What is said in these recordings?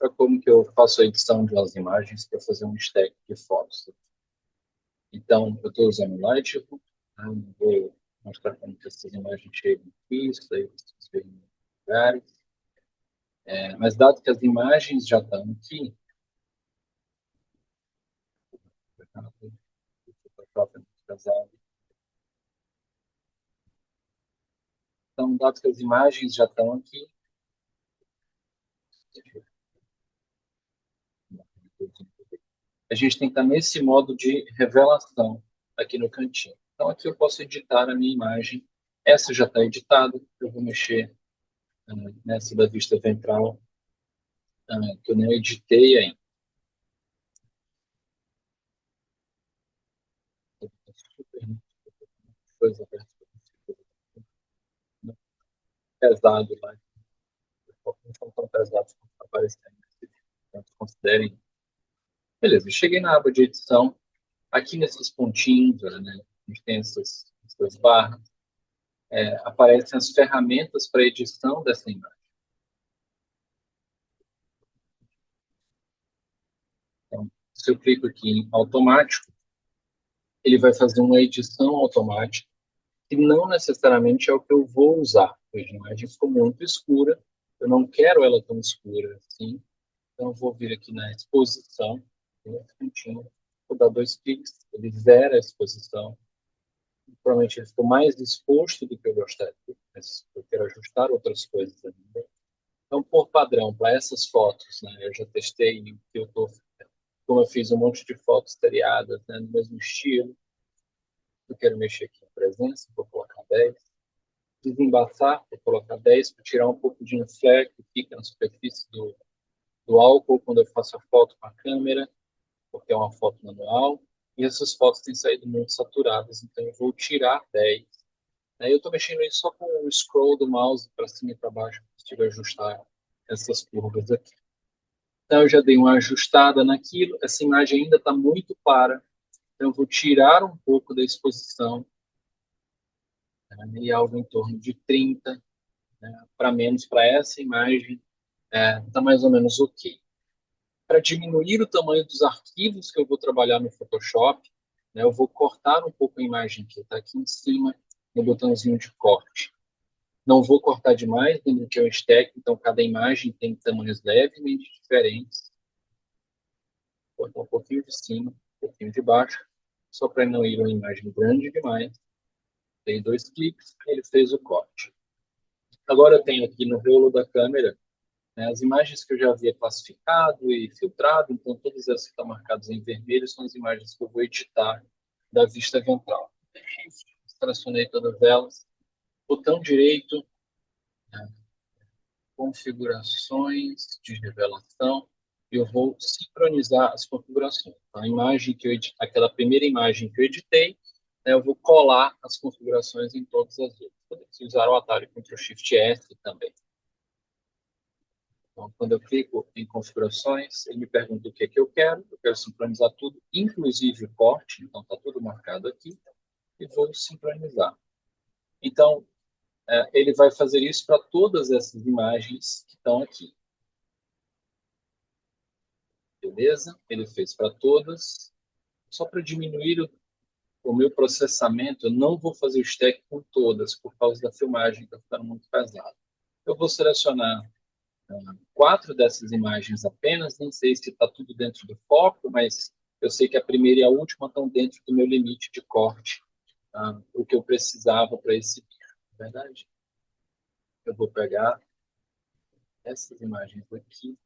mostrar como que eu faço a edição de umas imagens para fazer um stack de fotos. Então, eu estou usando o Lightroom, tá? Vou mostrar como que essas imagens chegam aqui, isso daí vocês veem em lugares. Mas dado que as imagens já estão aqui, então, dado que as imagens já estão aqui, a gente tem que estar nesse modo de revelação aqui no cantinho. Então, aqui eu posso editar a minha imagem. Essa já está editada. Eu vou mexer nessa da vista ventral, que eu não editei ainda. Coisa pesado lá. Não são tão pesados como está aparecendo. Então, considerem. Beleza, eu cheguei na aba de edição. Aqui nesses pontinhos, né, a gente tem essas barras. Aparecem as ferramentas para edição dessa imagem. Então, se eu clico aqui em automático, ele vai fazer uma edição automática, que não necessariamente é o que eu vou usar. A imagem ficou muito escura, eu não quero ela tão escura assim, então eu vou vir aqui na exposição, vou dar 2 cliques, ele zera a exposição. Provavelmente ele ficou mais exposto do que eu gostaria, mas eu quero ajustar outras coisas ainda. Então, por padrão, para essas fotos, né, eu já testei que eu tô, como eu fiz um monte de fotos seriadas, né, no mesmo estilo. Eu quero mexer aqui em presença, vou colocar 10. Desembaçar, vou colocar 10 para tirar um pouco de inflé que fica na superfície do álcool quando eu faço a foto com a câmera, porque é uma foto manual. E essas fotos têm saído muito saturadas, então eu vou tirar 10. Eu estou mexendo aí só com o scroll do mouse para cima e para baixo, para ajustar essas curvas aqui. Então, eu já dei uma ajustada naquilo. Essa imagem ainda está muito clara. Então, eu vou tirar um pouco da exposição, né, e algo em torno de 30, né, para menos para essa imagem. Está mais ou menos ok. Para diminuir o tamanho dos arquivos que eu vou trabalhar no Photoshop, né, eu vou cortar um pouco a imagem que está aqui em cima, no botãozinho de corte. Não vou cortar demais, lembra que é um stack, então cada imagem tem tamanhos levemente diferentes. Vou cortar um pouquinho de cima, um pouquinho de baixo, só para não ir uma imagem grande demais. Dei 2 cliques, ele fez o corte. Agora eu tenho aqui no rolo da câmera, né, as imagens que eu já havia classificado e filtrado, então todas essas que estão marcadas em vermelho são as imagens que eu vou editar da vista ventral. Selecionei todas elas. Botão direito, né, configurações de revelação, e eu vou sincronizar as configurações. A imagem que eu editei, aquela primeira imagem que eu editei, né, eu vou colar as configurações em todas as outras. Poderia usar o atalho Ctrl Shift S também. Então, quando eu clico em configurações, ele me pergunta o que é que eu quero sincronizar tudo, inclusive o corte, então está tudo marcado aqui, e vou sincronizar. Então, ele vai fazer isso para todas essas imagens que estão aqui. Beleza? Ele fez para todas. Só para diminuir o meu processamento, eu não vou fazer o stack com todas, por causa da filmagem, que está ficando muito pesado. Eu vou selecionar 4 dessas imagens apenas, nem sei se está tudo dentro do foco, mas eu sei que a primeira e a última estão dentro do meu limite de corte, o que eu precisava para esse vídeo, na verdade. Eu vou pegar essas imagens aqui,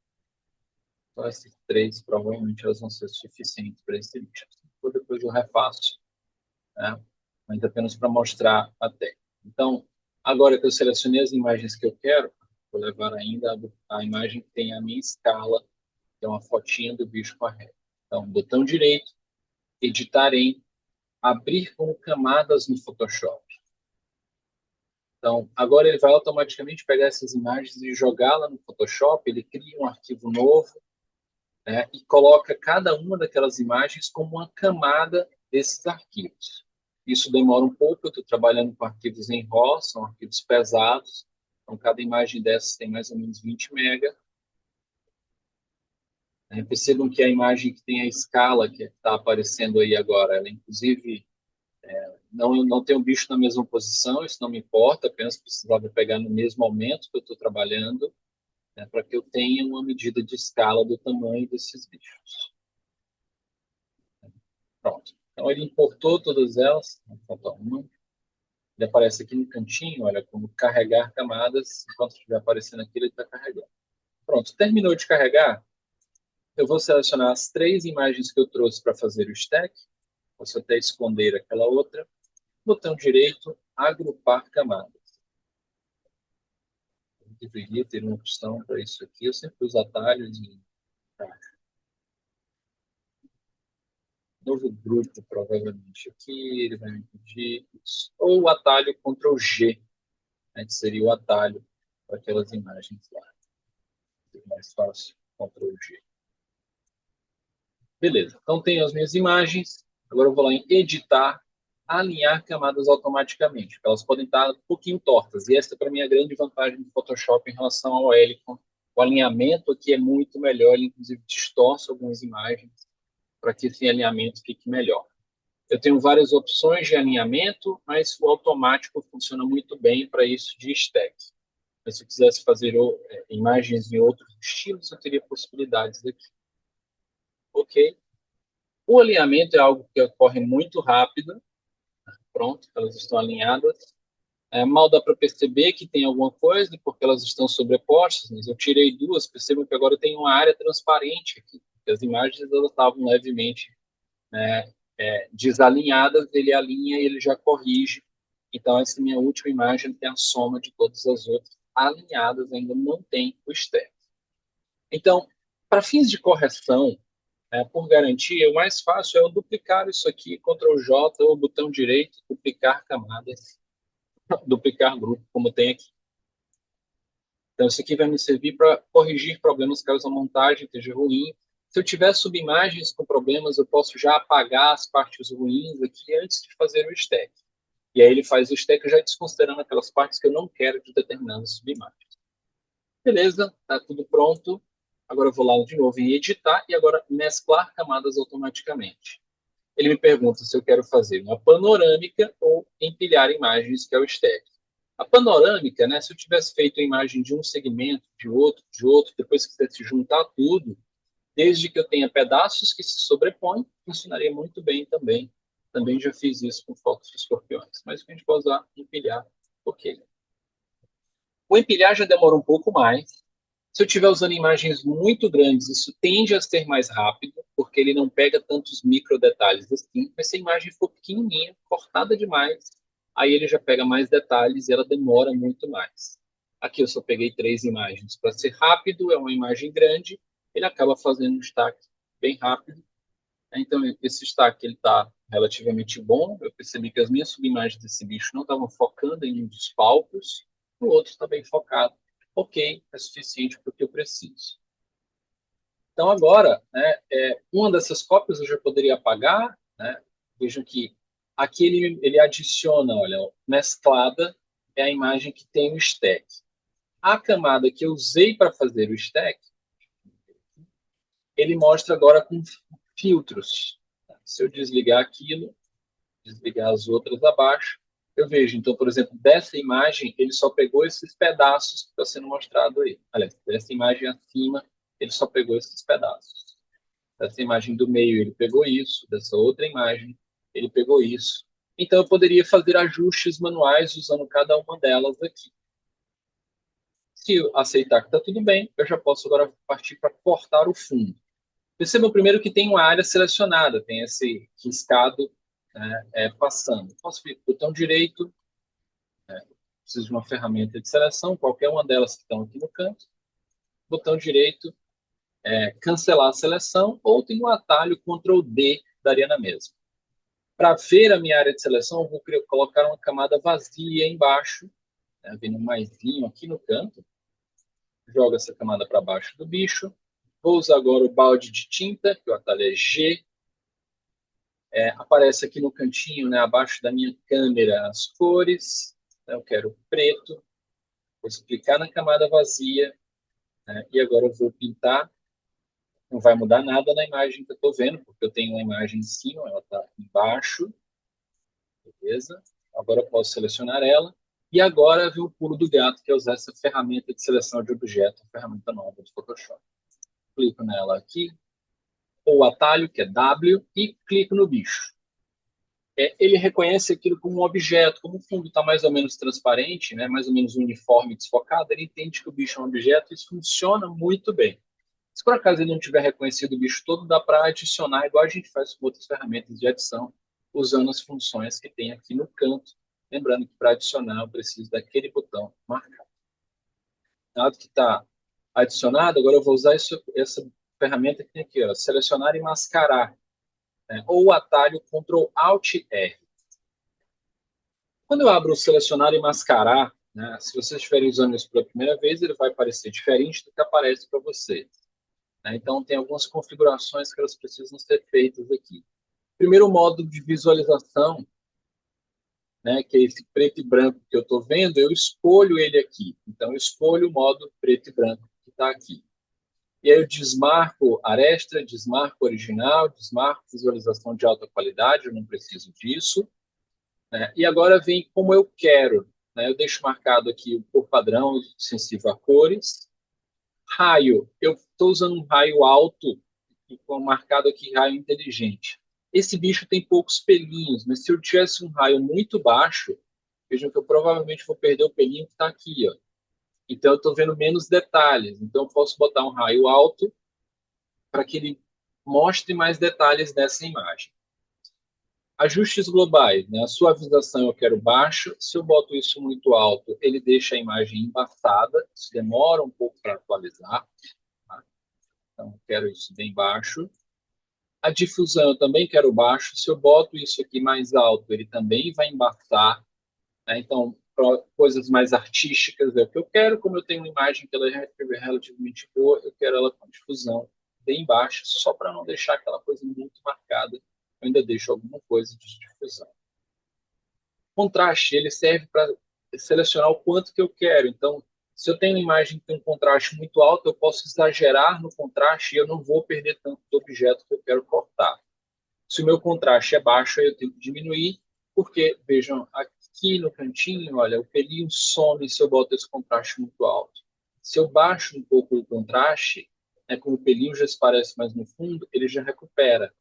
só essas 3, provavelmente elas vão ser suficientes para esse vídeo. Depois eu refaço, né? Mas apenas para mostrar a técnica. Então, agora que eu selecionei as imagens que eu quero, vou levar ainda a imagem que tem a minha escala, que é uma fotinha do bicho com a régua. Então, botão direito, editar em, abrir com camadas no Photoshop. Então, agora ele vai automaticamente pegar essas imagens e jogá-la no Photoshop, ele cria um arquivo novo, né, e coloca cada uma daquelas imagens como uma camada desses arquivos. Isso demora um pouco, eu estou trabalhando com arquivos em RAW, são arquivos pesados, então cada imagem dessas tem mais ou menos 20 MB. Percebam que a imagem que tem a escala que está aparecendo aí agora, ela inclusive não tem o bicho na mesma posição, isso não me importa, apenas precisava pegar no mesmo aumento que eu estou trabalhando, né, para que eu tenha uma medida de escala do tamanho desses bichos. Pronto. Então ele importou todas elas, falta uma. Ele aparece aqui no cantinho, olha, como carregar camadas, enquanto estiver aparecendo aqui, ele está carregando. Pronto, terminou de carregar, eu vou selecionar as 3 imagens que eu trouxe para fazer o stack, posso até esconder aquela outra, botão direito, agrupar camadas. Eu deveria ter uma opção para isso aqui, eu sempre uso atalhos em novo grupo, provavelmente aqui, ele vai me pedir isso. Ou o atalho Ctrl G, né, que seria o atalho para aquelas imagens lá. Mais fácil, Ctrl G. Beleza, então tenho as minhas imagens, agora eu vou lá em editar, alinhar camadas automaticamente, elas podem estar um pouquinho tortas, e essa para mim é a grande vantagem do Photoshop em relação ao Helicon. O alinhamento aqui é muito melhor, ele inclusive distorce algumas imagens para que esse alinhamento fique melhor. Eu tenho várias opções de alinhamento, mas o automático funciona muito bem para isso de stack. Mas se eu quisesse fazer imagens em outros estilos, eu teria possibilidades aqui. Ok? O alinhamento é algo que ocorre muito rápido. Pronto, elas estão alinhadas. Mal dá para perceber que tem alguma coisa, porque elas estão sobrepostas, mas eu tirei 2, percebam que agora tem uma área transparente aqui, porque as imagens elas estavam levemente, né, desalinhadas, ele alinha e ele já corrige. Então, essa minha última imagem tem a soma de todas as outras alinhadas, ainda não tem o externo. Então, para fins de correção, por garantia, o mais fácil é eu duplicar isso aqui, Ctrl J ou botão direito, duplicar camadas, duplicar grupo, como tem aqui. Então, isso aqui vai me servir para corrigir problemas caso a montagem esteja ruim. Se eu tiver subimagens com problemas, eu posso já apagar as partes ruins aqui antes de fazer o stack. E aí ele faz o stack já desconsiderando aquelas partes que eu não quero de determinadas subimagens. Beleza, está tudo pronto. Agora eu vou lá de novo em editar e agora mesclar camadas automaticamente. Ele me pergunta se eu quero fazer uma panorâmica ou empilhar imagens, que é o stack. A panorâmica, né, se eu tivesse feito a imagem de um segmento, de outro, depois quisesse juntar tudo, desde que eu tenha pedaços que se sobrepõem, funcionaria muito bem também. Também já fiz isso com fotos de escorpiões. Mas a gente pode usar empilhar, ok. O empilhar já demora um pouco mais. Se eu estiver usando imagens muito grandes, isso tende a ser mais rápido, porque ele não pega tantos micro detalhes assim. Mas se a imagem for pequenininha, cortada demais, aí ele já pega mais detalhes e ela demora muito mais. Aqui eu só peguei 3 imagens. Para ser rápido, é uma imagem grande, ele acaba fazendo um destaque bem rápido. Então, esse destaque está relativamente bom. Eu percebi que as minhas subimagens desse bicho não estavam focando em um dos palcos, o outro está bem focado. Ok, é suficiente para o que eu preciso. Então, agora, né, uma dessas cópias eu já poderia apagar. Né? Vejam que aqui ele adiciona, olha, mesclada é a imagem que tem o stack. A camada que eu usei para fazer o stack, ele mostra agora com filtros. Se eu desligar aquilo, desligar as outras abaixo, eu vejo, então, por exemplo, dessa imagem, ele só pegou esses pedaços que está sendo mostrado aí. Aliás, dessa imagem acima, ele só pegou esses pedaços. Dessa imagem do meio, ele pegou isso. Dessa outra imagem, ele pegou isso. Então, eu poderia fazer ajustes manuais usando cada uma delas aqui. Se eu aceitar que está tudo bem, eu já posso agora partir para cortar o fundo. Perceba primeiro que tem uma área selecionada, tem esse riscado, né, passando. Posso vir com o botão direito, preciso de uma ferramenta de seleção, qualquer uma delas que estão aqui no canto. Botão direito, cancelar a seleção, ou tem um atalho Ctrl D, daria na mesma. Para ver a minha área de seleção, eu vou colocar uma camada vazia embaixo, né, vendo um maisinho aqui no canto. Jogo essa camada para baixo do bicho. Vou usar agora o balde de tinta, que o atalho é G. Aparece aqui no cantinho, né, abaixo da minha câmera, as cores. Eu quero preto. Vou clicar na camada vazia, né, e agora eu vou pintar Não vai mudar nada na imagem que eu estou vendo, porque eu tenho uma imagem em cima, ela está embaixo, beleza? Agora eu posso selecionar ela. E agora vem o pulo do gato, que é usar essa ferramenta de seleção de objeto, a ferramenta nova do Photoshop. Clico nela aqui, ou o atalho, que é W, e clico no bicho. Ele reconhece aquilo como um objeto, como o fundo está mais ou menos transparente, né, mais ou menos uniforme, desfocado, ele entende que o bicho é um objeto e isso funciona muito bem. Se por acaso ele não tiver reconhecido o bicho todo, dá para adicionar, igual a gente faz com outras ferramentas de adição, usando as funções que tem aqui no canto. Lembrando que para adicionar eu preciso daquele botão marcar. Dado que está adicionado, agora eu vou usar essa ferramenta que tem aqui, ó, selecionar e mascarar, né, ou o atalho Ctrl Alt R. Quando eu abro o selecionar e mascarar, né, se vocês estiverem usando isso pela primeira vez, ele vai parecer diferente do que aparece para vocês. Né? Então, tem algumas configurações que elas precisam ser feitas aqui. Primeiro, o modo de visualização, né, que é esse preto e branco que eu estou vendo, eu escolho ele aqui. Então, eu escolho o modo preto e branco que está aqui. E aí eu desmarco aresta, desmarco original, desmarco visualização de alta qualidade, eu não preciso disso. Né? E agora vem como eu quero. Né? Eu deixo marcado aqui o por padrão, sensível a cores. Raio, eu estou usando um raio alto, e marcado aqui raio inteligente. Esse bicho tem poucos pelinhos, mas se eu tivesse um raio muito baixo, vejam que eu provavelmente vou perder o pelinho que está aqui. Ó. Então eu estou vendo menos detalhes. Então eu posso botar um raio alto para que ele mostre mais detalhes dessa imagem. Ajustes globais, né? A suavização eu quero baixo. Se eu boto isso muito alto, ele deixa a imagem embaçada. Isso demora um pouco para atualizar. Tá? Então, eu quero isso bem baixo. A difusão eu também quero baixo. Se eu boto isso aqui mais alto, ele também vai embaçar. Né? Então, coisas mais artísticas é o que eu quero. Como eu tenho uma imagem que ela é relativamente boa, eu quero ela com difusão bem baixa, só para não deixar aquela coisa muito marcada. Eu ainda deixo alguma coisa de difusão. Contraste, ele serve para selecionar o quanto que eu quero. Então, se eu tenho uma imagem que tem um contraste muito alto, eu posso exagerar no contraste e eu não vou perder tanto do objeto que eu quero cortar. Se o meu contraste é baixo, eu tenho que diminuir, porque, vejam, aqui no cantinho, olha, o pelinho some se eu boto esse contraste muito alto. Se eu baixo um pouco o contraste, né, como o pelinho já se parece mais no fundo, ele já recupera.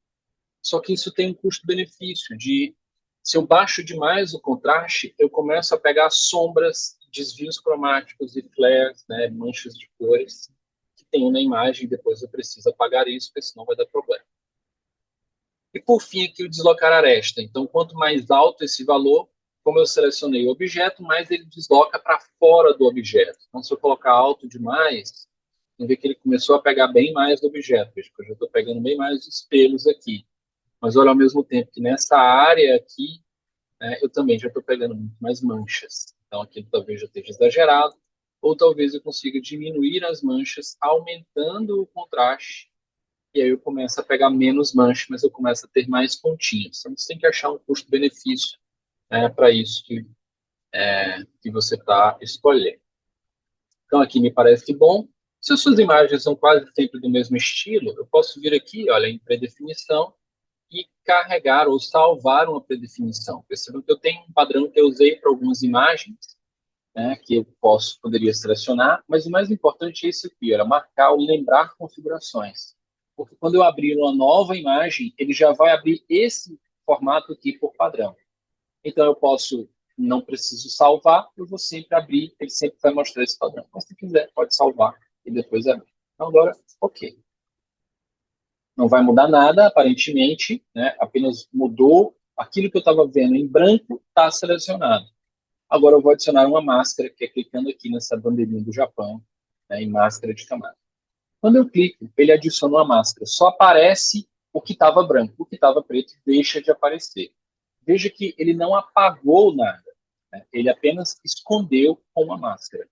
Só que isso tem um custo-benefício de, se eu baixo demais o contraste, eu começo a pegar sombras, desvios cromáticos e flares, né, manchas de cores que tem na imagem, e depois eu preciso apagar isso, porque senão vai dar problema. E por fim aqui o deslocar aresta. Então, quanto mais alto esse valor, como eu selecionei o objeto, mais ele desloca para fora do objeto. Então, se eu colocar alto demais, vamos ver que ele começou a pegar bem mais do objeto. Veja que eu já estou pegando bem mais os pelos aqui. Mas olha, ao mesmo tempo que nessa área aqui, né, eu também já estou pegando muito mais manchas. Então, aqui talvez já esteja exagerado, ou talvez eu consiga diminuir as manchas, aumentando o contraste, e aí eu começo a pegar menos manchas, mas eu começo a ter mais pontinhos. Então, você tem que achar um custo-benefício, né, para isso que você está escolhendo. Então, aqui me parece bom. Se as suas imagens são quase sempre do mesmo estilo, eu posso vir aqui, olha, em predefinição, e carregar ou salvar uma predefinição. Percebam que eu tenho um padrão que eu usei para algumas imagens, né, que eu poderia selecionar, mas o mais importante é isso aqui, era marcar ou lembrar configurações. Porque quando eu abrir uma nova imagem, ele já vai abrir esse formato aqui por padrão. Então eu posso, não preciso salvar, eu vou sempre abrir, ele sempre vai mostrar esse padrão. Mas se quiser, pode salvar e depois abrir. Então agora, ok. Não vai mudar nada, aparentemente, né? Apenas mudou aquilo que eu estava vendo em branco, está selecionado. Agora eu vou adicionar uma máscara, que é clicando aqui nessa bandeirinha do Japão, né, em máscara de camada. Quando eu clico, ele adiciona uma máscara. Só aparece o que estava branco, o que estava preto deixa de aparecer. Veja que ele não apagou nada, né? Ele apenas escondeu com uma máscara.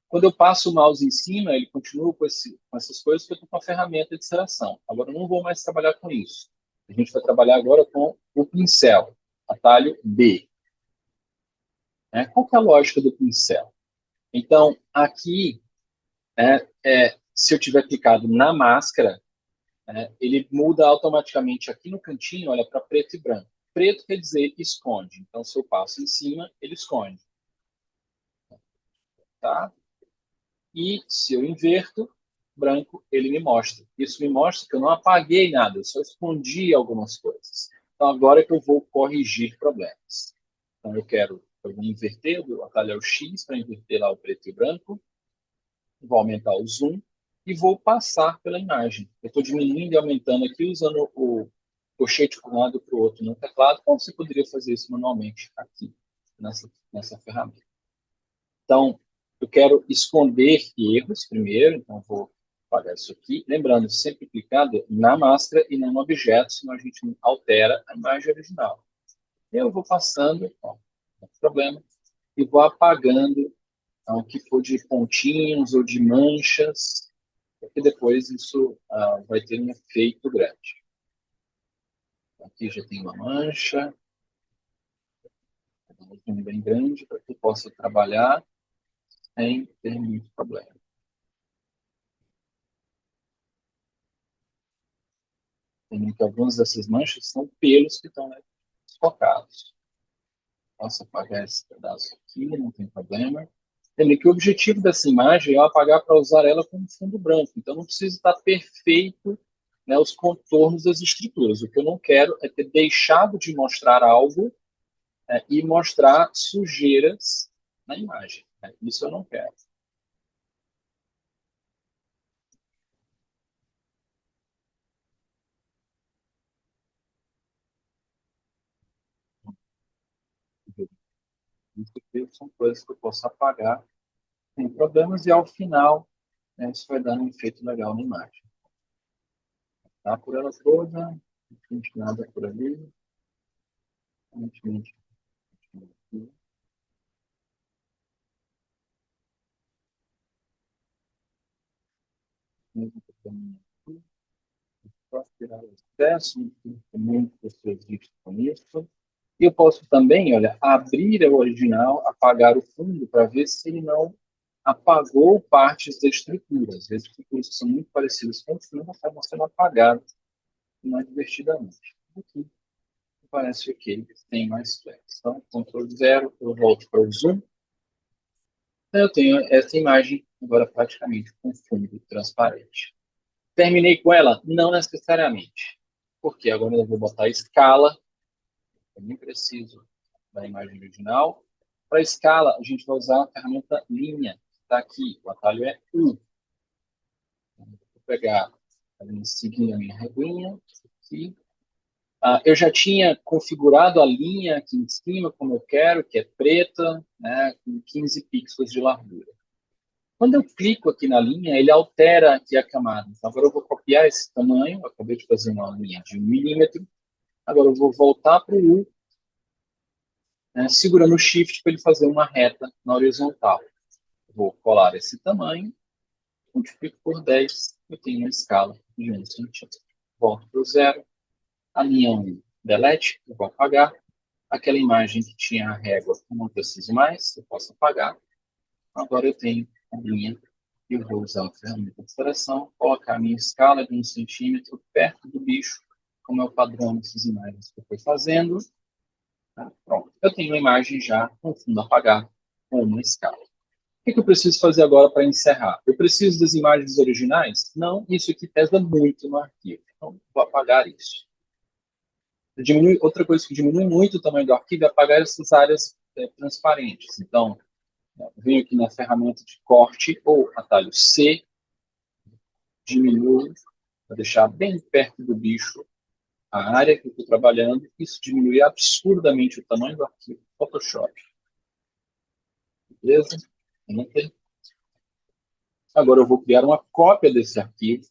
Quando eu passo o mouse em cima, ele continua com essas coisas que eu estou com a ferramenta de seleção. Agora eu não vou mais trabalhar com isso. A gente vai trabalhar agora com o pincel, atalho B. Qual que é a lógica do pincel? Então, aqui, se eu tiver clicado na máscara, ele muda automaticamente aqui no cantinho, olha, para preto e branco. Preto quer dizer esconde. Então, se eu passo em cima, ele esconde. Tá? E se eu inverto, branco, ele me mostra. Isso me mostra que eu não apaguei nada, eu só escondi algumas coisas. Então, agora é que eu vou corrigir problemas. Então, eu vou inverter, o atalho é o X para inverter lá o preto e o branco, vou aumentar o zoom e vou passar pela imagem. Eu estou diminuindo e aumentando aqui usando o colchete para um lado e para o outro no teclado, como você poderia fazer isso manualmente aqui, nessa ferramenta. Então, eu quero esconder erros primeiro, então vou apagar isso aqui. Lembrando, sempre clicado na máscara e não no objeto, senão a gente altera a imagem original. Eu vou passando, ó, não tem problema, e vou apagando o que for de pontinhos ou de manchas, porque depois isso vai ter um efeito grande. Aqui já tem uma mancha, bem grande, para que eu possa trabalhar sem ter muito problema. Tem que algumas dessas manchas são pelos que estão focados. Posso apagar esse pedaço aqui, não tem problema. Lembre que o objetivo dessa imagem é eu apagar para usar ela como fundo branco. Então não precisa estar perfeito, né, os contornos das estruturas. O que eu não quero é ter deixado de mostrar algo e mostrar sujeiras na imagem. Né? Isso eu não quero. Isso aqui são coisas que eu posso apagar sem problemas e ao final, né, isso vai dando um efeito legal na imagem. Tá por ela toda, não tem nada por ali. Aparentemente, aqui. Mesmo que eu tenha aqui. Posso tirar o excesso, não tem muito pessoas vistas com isso. E eu posso também, olha, abrir o original, apagar o fundo, para ver se ele não apagou partes da estrutura. Às vezes, estruturas que são muito parecidas com o fundo acabam sendo apagadas mais divertidamente. Aqui parece ok, tem mais flex. Então, Ctrl 0, eu volto para o zoom. Eu tenho essa imagem agora praticamente com fundo transparente. Terminei com ela? Não necessariamente. Porque agora eu vou botar a escala. Eu nem preciso da imagem original. Para escala, a gente vai usar a ferramenta linha, que está aqui. O atalho é U. Vou pegar, seguindo a minha reguinha, aqui. Eu já tinha configurado a linha aqui em cima, como eu quero, que é preta, né, com 15 pixels de largura. Quando eu clico aqui na linha, ele altera aqui a camada. Então, agora eu vou copiar esse tamanho. Eu acabei de fazer uma linha de 1 milímetro. Agora eu vou voltar para o U, né, segurando o Shift para ele fazer uma reta na horizontal. Vou colar esse tamanho, multiplico por 10, eu tenho uma escala de 1 centímetro. Volto para o zero, a linha 1, delete, eu vou apagar. Aquela imagem que tinha a régua, eu não preciso mais, eu posso apagar. Agora eu tenho a linha, eu vou usar a ferramenta de seleção, colocar a minha escala de 1 centímetro perto do bicho, como é o padrão dessas imagens que eu fui fazendo. Tá? Pronto, eu tenho uma imagem já com fundo apagado, com uma escala. O que eu preciso fazer agora para encerrar? Eu preciso das imagens originais? Não, isso aqui pesa muito no arquivo. Então, vou apagar isso. Outra coisa que diminui muito o tamanho do arquivo é apagar essas áreas transparentes. Então, eu venho aqui na ferramenta de corte ou atalho C, diminuo, para deixar bem perto do bicho a área que eu estou trabalhando. Isso diminui absurdamente o tamanho do arquivo Photoshop. Beleza? Anotei. Agora eu vou criar uma cópia desse arquivo.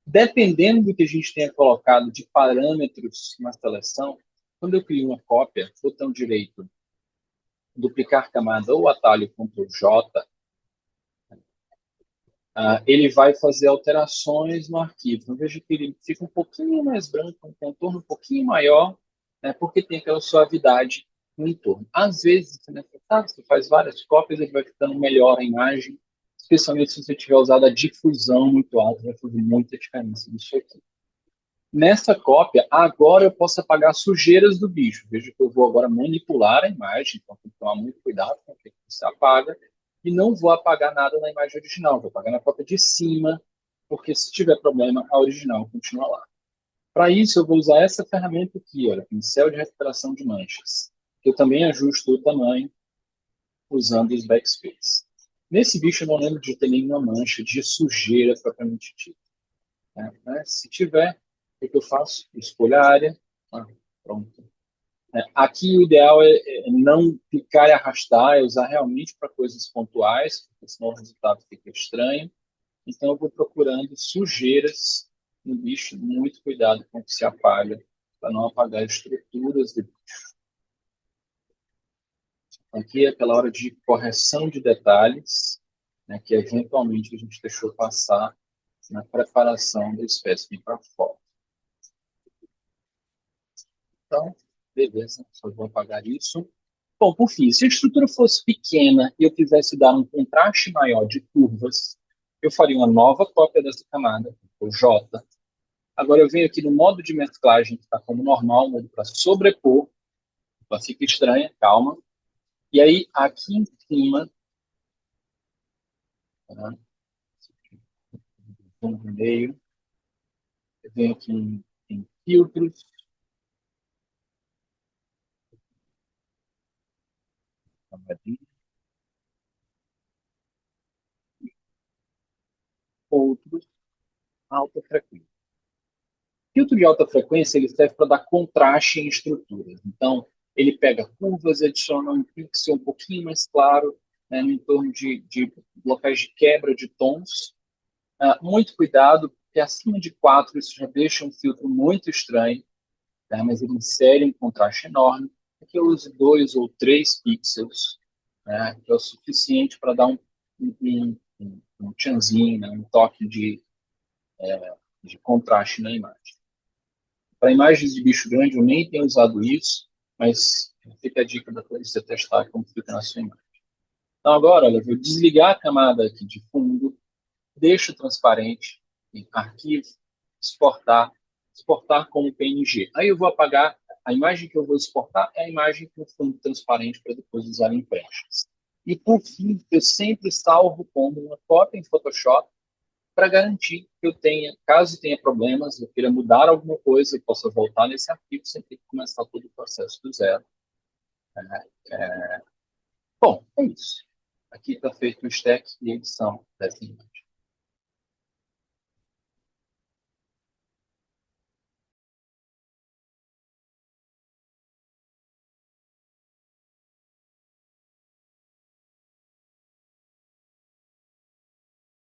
Dependendo do que a gente tenha colocado de parâmetros na seleção, quando eu crio uma cópia, botão direito, duplicar camada ou atalho Ctrl J, ele vai fazer alterações no arquivo. Eu vejo que ele fica um pouquinho mais branco, um contorno um pouquinho maior, né, porque tem aquela suavidade no entorno. Às vezes, né, você faz várias cópias, ele vai ficando melhor a imagem, especialmente se você tiver usado a difusão muito alta, vai fazer muita diferença nisso aqui. Nessa cópia, agora eu posso apagar sujeiras do bicho. Veja que eu vou agora manipular a imagem, então tem que tomar muito cuidado com o que você apaga, e não vou apagar nada na imagem original, vou apagar na cópia de cima, porque se tiver problema, a original continua lá. Para isso, eu vou usar essa ferramenta aqui, olha, pincel de recuperação de manchas, que eu também ajusto o tamanho usando os backspace. Nesse bicho, eu não lembro de ter nenhuma mancha de sujeira propriamente dita. Né? Se tiver, o que eu faço? Escolho a área. Pronto. Aqui o ideal é não clicar e arrastar, é usar realmente para coisas pontuais, porque senão o resultado fica estranho. Então eu vou procurando sujeiras no bicho, muito cuidado com o que se apaga, para não apagar estruturas do bicho. Aqui é aquela hora de correção de detalhes, né, que eventualmente a gente deixou passar na preparação do espécime para foto. Então, beleza, só vou apagar isso. Bom, por fim, se a estrutura fosse pequena e eu quisesse dar um contraste maior de curvas, eu faria uma nova cópia dessa camada, o J. Agora eu venho aqui no modo de mesclagem, que está como normal, modo para sobrepor, ela fica estranha, calma. E aí, aqui em cima, tá? No meio, eu venho aqui em filtros, outros, alta frequência. Filtro de alta frequência ele serve para dar contraste em estruturas. Então, ele pega curvas e adiciona um pixel um pouquinho mais claro, né, no entorno de locais de quebra de tons. Muito cuidado, porque acima de 4 isso já deixa um filtro muito estranho, tá? Mas ele insere um contraste enorme. Aqui eu uso 2 ou 3 pixels, né, que é o suficiente para dar um tchanzinho, né, um toque de contraste na imagem. Para imagens de bicho grande, eu nem tenho usado isso, mas fica a dica depois de você testar como fica na sua imagem. Então, agora, olha, eu vou desligar a camada aqui de fundo, deixo transparente, em arquivo, exportar, exportar como PNG. Aí eu vou apagar, a imagem que eu vou exportar é a imagem com fundo transparente para depois usar em pranchas. E, por fim, eu sempre salvo como uma cópia em Photoshop para garantir que eu tenha, caso tenha problemas, eu queira mudar alguma coisa, eu possa voltar nesse arquivo sem ter que começar todo o processo do zero. Bom, é isso. Aqui está feito o stack e edição dessa imagem.